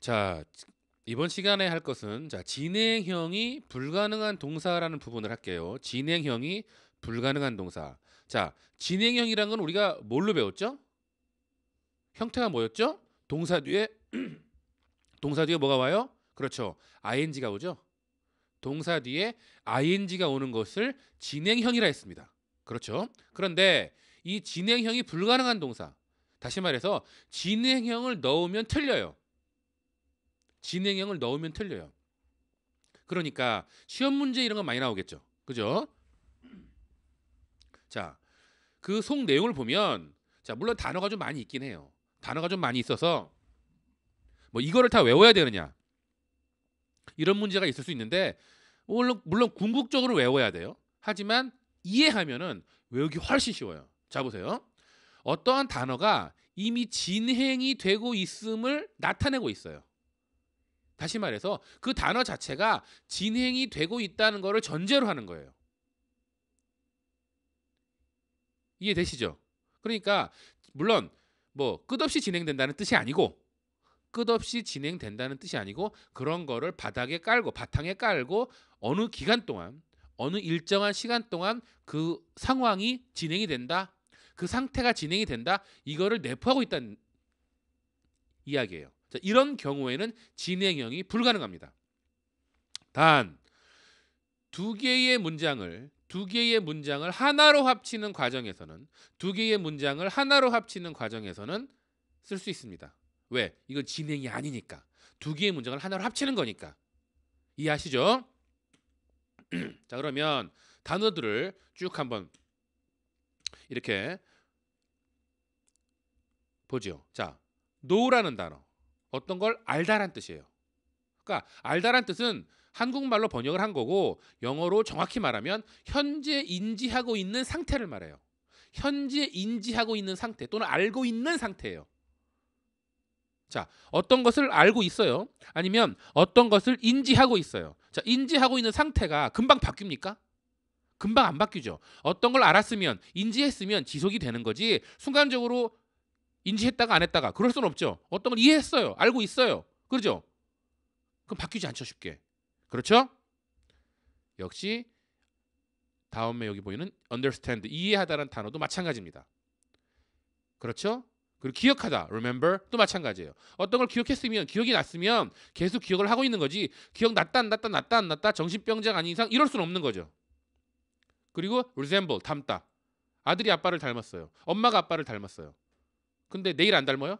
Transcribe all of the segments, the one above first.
자, 이번 시간에 할 것은 진행형이 불가능한 동사라는 부분을 할게요. 진행형이 불가능한 동사. 자, 진행형이란 건 우리가 뭘로 배웠죠? 형태가 뭐였죠? 동사 뒤에 뭐가 와요? 그렇죠. ing가 오죠. 동사 뒤에 ing가 오는 것을 진행형이라 했습니다. 그렇죠. 그런데 이 진행형이 불가능한 동사. 다시 말해서 진행형을 넣으면 틀려요. 진행형을 넣으면 틀려요. 그러니까 시험 문제 이런 거 많이 나오겠죠. 그죠? 자, 그 속 내용을 보면 물론 단어가 좀 많이 있긴 해요. 단어가 좀 많이 있어서 뭐 이거를 다 외워야 되느냐? 이런 문제가 있을 수 있는데 물론 궁극적으로 외워야 돼요. 하지만 이해하면은 외우기 훨씬 쉬워요. 자, 보세요. 어떠한 단어가 이미 진행이 되고 있음을 나타내고 있어요. 다시 말해서 그 단어 자체가 진행이 되고 있다는 것을 전제로 하는 거예요. 이해되시죠? 그러니까 물론 뭐 끝없이 진행된다는 뜻이 아니고 그런 거를 바닥에 깔고 바탕에 깔고 어느 기간 동안 어느 일정한 시간 동안 그 상황이 진행이 된다. 그 상태가 진행이 된다. 이거를 내포하고 있다는 이야기예요. 자, 이런 경우에는 진행형이 불가능합니다. 단 두 개의 문장을 하나로 합치는 과정에서는 쓸 수 있습니다. 왜? 이건 진행이 아니니까. 두 개의 문장을 하나로 합치는 거니까. 이해하시죠? 자, 그러면 단어들을 쭉 한번 이렇게 보죠. 자, know라는 단어. 어떤 걸 알다란 뜻이에요. 그러니까 알다란 뜻은 한국말로 번역을 한 거고 영어로 정확히 말하면 현재 인지하고 있는 상태를 말해요. 현재 인지하고 있는 상태 또는 알고 있는 상태예요. 자, 어떤 것을 알고 있어요? 아니면 어떤 것을 인지하고 있어요? 자, 인지하고 있는 상태가 금방 바뀝니까? 금방 안 바뀌죠. 어떤 걸 알았으면 인지했으면 지속이 되는 거지 순간적으로 인지했다가 안 했다가 그럴 수는 없죠. 어떤 걸 이해했어요. 알고 있어요. 그렇죠? 그럼 바뀌지 않죠, 쉽게. 그렇죠? 역시 다음에 여기 보이는 understand, 이해하다라는 단어도 마찬가지입니다. 그렇죠? 그리고 기억하다, remember 또 마찬가지예요. 어떤 걸 기억했으면 기억이 났으면 계속 기억을 하고 있는 거지 기억났다 안 났다 정신병자가 아닌 이상 이럴 수는 없는 거죠. 그리고 resemble, 닮다. 아들이 아빠를 닮았어요. 엄마가 아빠를 닮았어요. 근데 내일 안 닮아요?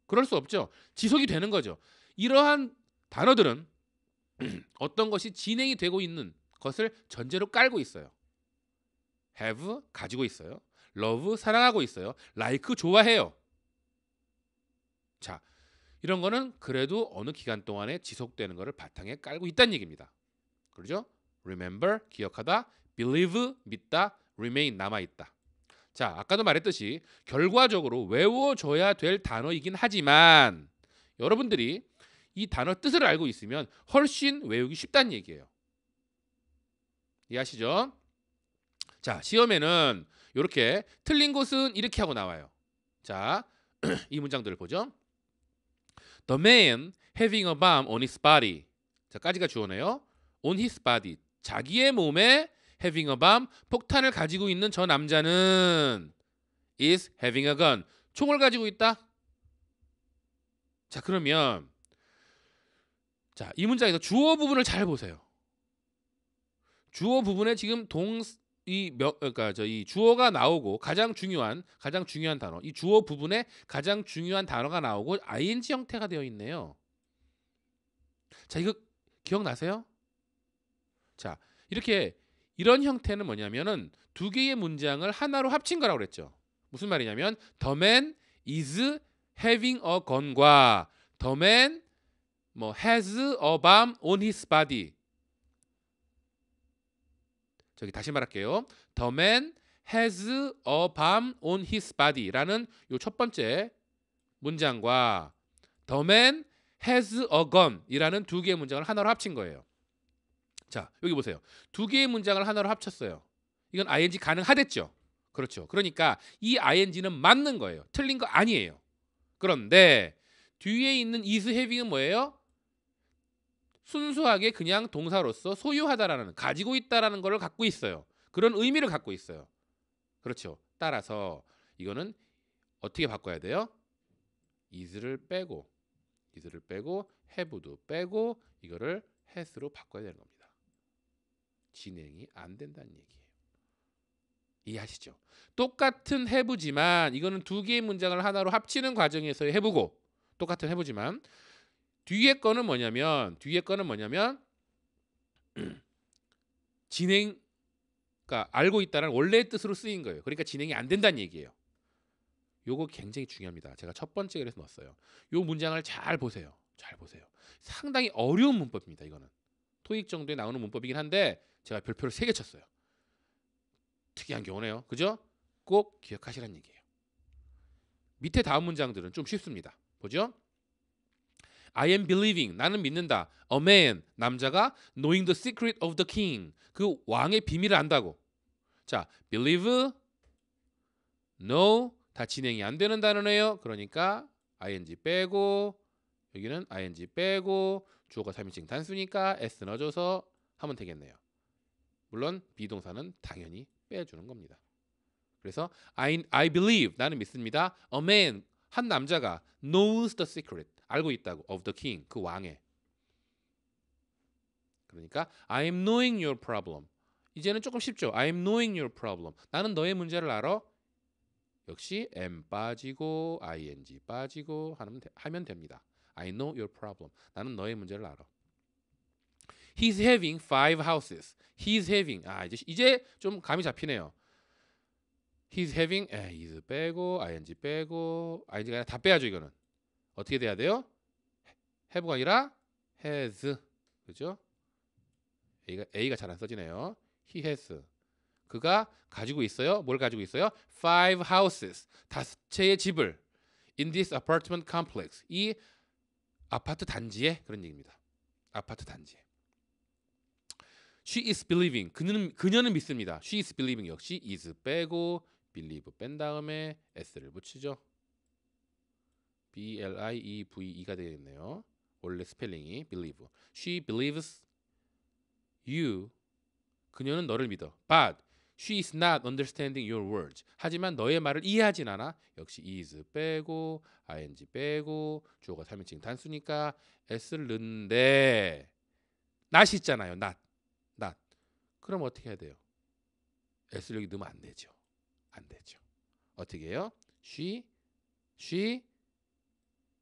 그럴 수 없죠. 지속이 되는 거죠. 이러한 단어들은 어떤 것이 진행이 되고 있는 것을 전제로 깔고 있어요. have, 가지고 있어요. love, 사랑하고 있어요. like, 좋아해요. 자, 이런 거는 그래도 어느 기간 동안에 지속되는 것을 바탕에 깔고 있다는 얘기입니다. 그렇죠? remember, 기억하다. believe, 믿다. remain, 남아있다. 자, 아까도 말했듯이 결과적으로 외워줘야 될 단어이긴 하지만 여러분들이 이 단어 뜻을 알고 있으면 훨씬 외우기 쉽다는 얘기예요. 이해하시죠? 자, 시험에는 이렇게 틀린 곳은 이렇게 하고 나와요. 자, 이 문장들을 보죠. The man having a bomb on his body. 자, 까지가 주어네요. On his body. 자기의 몸에 having a bomb, 폭탄을 가지고 있는 저 남자는 is having a gun. 총을 가지고 있다. 자, 그러면 이 문장에서 주어 부분을 잘 보세요. 주어 부분에 지금 이 주어가 나오고 가장 중요한 단어. 이 주어 부분에 가장 중요한 단어가 나오고 ing 형태가 되어 있네요. 자, 이거 기억나세요? 자, 이런 형태는 뭐냐면은 두 개의 문장을 하나로 합친 거라고 그랬죠. 무슨 말이냐면 the man is having a gun과 the man has a bomb on his body. 저기 다시 말할게요. The man has a bomb on his body라는 요 첫 번째 문장과 The man has a gun이라는 두 개의 문장을 하나로 합친 거예요. 자, 여기 보세요. 두 개의 문장을 하나로 합쳤어요. 이건 ing 가능하댔죠. 그렇죠. 그러니까 이 ing는 맞는 거예요. 틀린 거 아니에요. 그런데 뒤에 있는 is having은 뭐예요? 순수하게 그냥 동사로서 소유하다라는, 가지고 있다라는 걸 갖고 있어요. 그런 의미를 갖고 있어요. 그렇죠. 따라서 이거는 어떻게 바꿔야 돼요? is를 빼고 have도 빼고 이거를 has로 바꿔야 되는 겁니다. 진행이 안 된다는 얘기예요. 이해하시죠? 똑같은 have지만 이거는 두 개의 문장을 하나로 합치는 과정에서의 have고, 똑같은 have지만 뒤에 거는 뭐냐면 진행, 그러니까 알고 있다는 원래의 뜻으로 쓰인 거예요. 그러니까 진행이 안 된다는 얘기예요. 요거 굉장히 중요합니다. 제가 첫 번째 그래서 넣었어요. 요 문장을 잘 보세요. 상당히 어려운 문법입니다. 이거는 토익 정도에 나오는 문법이긴 한데 제가 별표를 3개 쳤어요. 특이한 경우네요. 그죠? 꼭 기억하시라는 얘기예요. 밑에 다음 문장들은 좀 쉽습니다. 보죠? I am believing, 나는 믿는다. A man, 남자가 knowing the secret of the king, 그 왕의 비밀을 안다고. 자, believe, know 다 진행이 안 되는 단어네요. 그러니까 ing 빼고, 여기는 ing 빼고, 주어가 3인칭 단수니까 s 넣어줘서 하면 되겠네요. 물론 비동사는 당연히 빼주는 겁니다. 그래서 I believe, 나는 믿습니다. A man, 한 남자가 knows the secret, 알고 있다고, of the king, 그 왕의. 그러니까 I am knowing your problem. 이제는 조금 쉽죠. I am knowing your problem. 나는 너의 문제를 알아. 역시 am 빠지고 ing 빠지고 하면 됩니다. I know your problem. 나는 너의 문제를 알아. He's having 5 houses. He's having. 이제 좀 감이 잡히네요. He's having. is 빼고 ing 빼고 ing가 아니라 다 빼야죠. 이거는 어떻게 돼야 돼요? have가 아니라 has. 그죠? A가 잘 안 써지네요. He has. 그가 가지고 있어요. 뭘 가지고 있어요? 5 houses. 5채의 집을. In this apartment complex. 이 아파트 단지에, 그런 얘기입니다. 아파트 단지에. She is believing. 그녀는 믿습니다. She is believing 역시 is 빼고 believe 뺀 다음에 s를 붙이죠. B-L-I-E-V-E가 되겠네요. 원래 스펠링이 believe. She believes you. 그녀는 너를 믿어. But she is not understanding your words. 하지만 너의 말을 이해하진 않아. 역시 is 빼고 ing 빼고 주어가 3인칭 단수니까 s를 넣는데 not 있잖아요. not. 그럼 어떻게 해야 돼요? s를 여기 넣으면 안 되죠. 어떻게 해요? She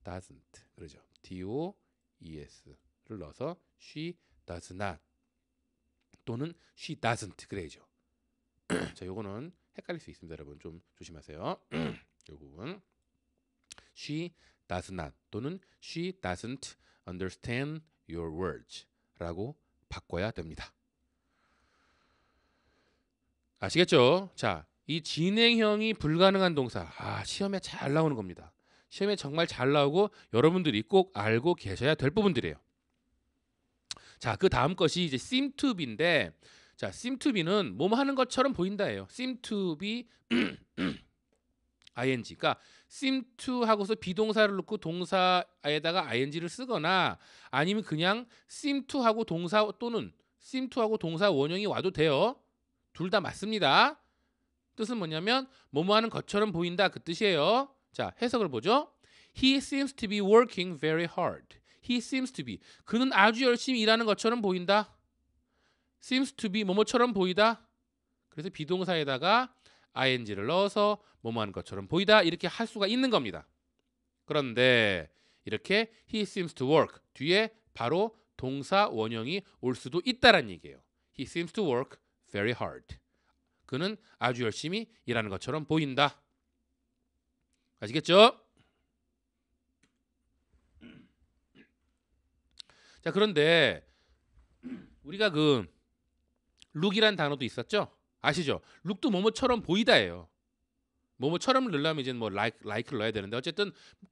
doesn't. 그러죠. D-O-E-S를 넣어서 she does not 또는 she doesn't 그래야죠. 자, 요거는 헷갈릴 수 있습니다, 여러분. 좀 조심하세요. 요 부분. She does not 또는 she doesn't understand your words라고 바꿔야 됩니다. 아시겠죠? 자, 이 진행형이 불가능한 동사. 시험에 잘 나오는 겁니다. 시험에 정말 잘 나오고 여러분들이 꼭 알고 계셔야 될 부분들이에요. 자, 그 다음 것이 이제 seem to be인데, 자, seem to be는 뭐뭐 하는 것처럼 보인다예요. seem to be ing. 그러니까 seem to 하고서 비동사를 넣고 동사에다가 ing를 쓰거나 아니면 그냥 seem to 하고 동사 또는 seem to 하고 동사 원형이 와도 돼요. 둘 다 맞습니다. 뜻은 뭐냐면 뭐뭐 하는 것처럼 보인다, 그 뜻이에요. 자, 해석을 보죠. He seems to be working very hard. He seems to be. 그는 아주 열심히 일하는 것처럼 보인다. seems to be 뭐뭐처럼 보이다. 그래서 비동사에다가 ing를 넣어서 뭐뭐 하는 것처럼 보이다, 이렇게 할 수가 있는 겁니다. 그런데 이렇게 he seems to work 뒤에 바로 동사 원형이 올 수도 있다라는 얘기예요. He seems to work very hard. 그는 아주 열심히 일하는 것처럼 보인다. 아시겠죠? 자, 그런데 우리가 그 look이란 단어도 있었죠? 아시죠? look도 뭐뭐처럼 보이다예요. 뭐뭐처럼 넣으려면 이제 뭐 like를 넣어야 되는데 어쨌든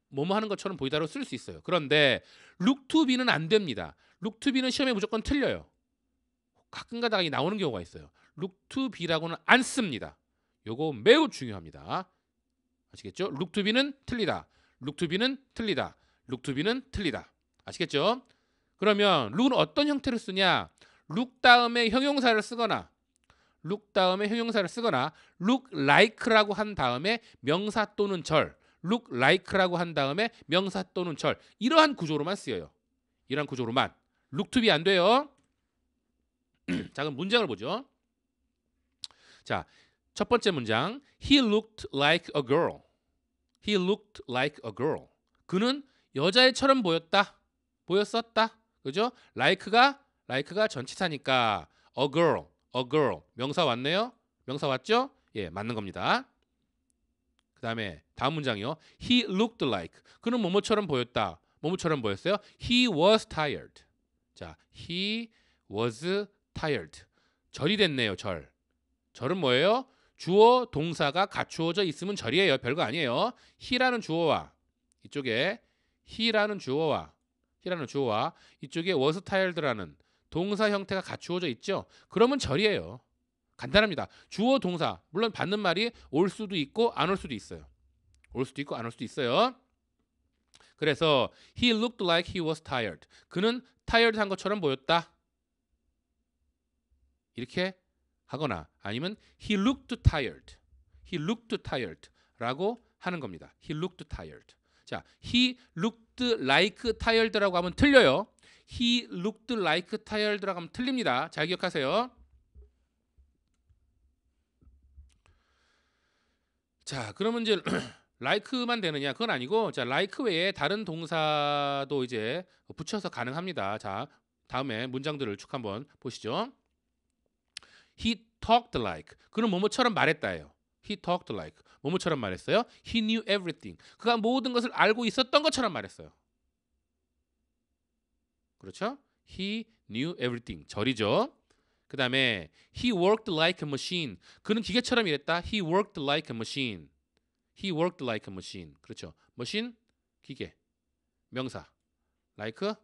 뭐뭐 하는 것처럼 보이다로 쓸 수 있어요. 그런데 look to be는 안 됩니다. look to be는 시험에 무조건 틀려요. 가끔가다 나오는 경우가 있어요. look to be라고는 안 씁니다. 요거 매우 중요합니다. 아시겠죠? look to be는 틀리다. look to be는 틀리다. look to be는 틀리다. 아시겠죠? 그러면 look은 어떤 형태로 쓰냐? look 다음에 형용사를 쓰거나 look 다음에 형용사를 쓰거나 look like라고 한 다음에 명사 또는 절 look like라고 한 다음에 명사 또는 절 이러한 구조로만 쓰여요. 이러한 구조로만 look to be 안 돼요. 자, 그럼 문장을 보죠. 자, 첫 번째 문장 He looked like a girl. He looked like a girl. 그는 여자애처럼 보였다. 보였었다. 그죠? like가 전치사니까 a girl 명사 왔네요. 명사 왔죠? 예, 맞는 겁니다. 그다음에 다음 문장이요. He looked like. 그는 뭐뭐처럼 보였다. 뭐뭐처럼 보였어요? He was tired. 자, he was tired. 절이 됐네요. 절은 뭐예요? 주어 동사가 갖추어져 있으면 절이에요. 별거 아니에요. he라는 주어와 이쪽에 he라는 주어와 이쪽에 was tired라는 동사 형태가 갖추어져 있죠. 그러면 절이에요. 간단합니다. 주어 동사 물론 받는 말이 올 수도 있고 안 올 수도 있어요. 올 수도 있고 안 올 수도 있어요. 그래서 he looked like he was tired. 그는 tired 한 것처럼 보였다. 이렇게 하거나 아니면 he looked tired 라고 하는 겁니다. he looked tired. 자, he looked like tired라고 하면 틀려요. he looked like tired라고 하면 틀립니다. 잘 기억하세요. 자, 그러면 이제 like만 되느냐? 그건 아니고 자, like 외에 다른 동사도 이제 붙여서 가능합니다. 자, 다음에 문장들을 쭉 한번 보시죠. He talked like. 그는 뭐뭐처럼 말했다예요. He talked like. 뭐뭐처럼 말했어요. He knew everything. 그가 모든 것을 알고 있었던 것처럼 말했어요. 그렇죠? He knew everything. 절이죠. 그 다음에 he worked like a machine. 그는 기계처럼 일했다. He worked like a machine. He worked like a machine. 그렇죠. machine 기계. 명사. like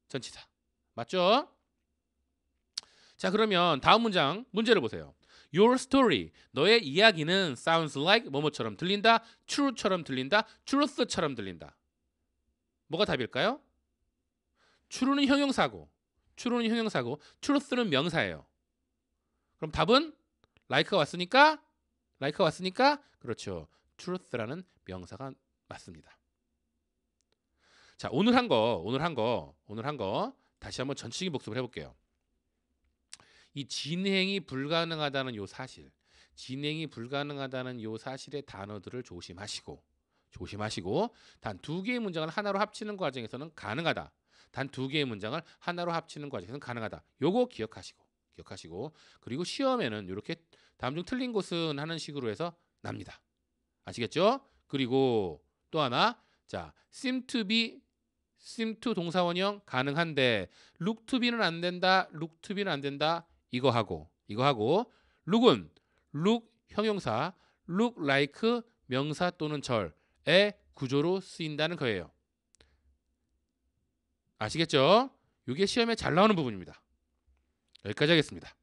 전치사. 맞죠? 자, 그러면 다음 문제를 보세요. Your story, 너의 이야기는 sounds like 뭐뭐처럼 들린다, true처럼 들린다, truth처럼 들린다. 뭐가 답일까요? true는 형용사고, truth는 명사예요. 그럼 답은 like가 왔으니까 그렇죠. truth라는 명사가 맞습니다. 자, 오늘 한 거 다시 한번 전치기 복습을 해볼게요. 이 진행이 불가능하다는 요 사실의 단어들을 조심하시고 단 두 개의 문장을 하나로 합치는 과정에서는 가능하다. 단 두 개의 문장을 하나로 합치는 과정에서는 가능하다. 요거 기억하시고 그리고 시험에는 이렇게 다음 중 틀린 곳은 하는 식으로 해서 납니다. 아시겠죠? 그리고 또 하나 자, seem to 동사원형 가능한데 look to be는 안 된다. 이거 하고 look은 look 형용사, look like 명사 또는 절의 구조로 쓰인다는 거예요. 아시겠죠? 이게 시험에 잘 나오는 부분입니다. 여기까지 하겠습니다.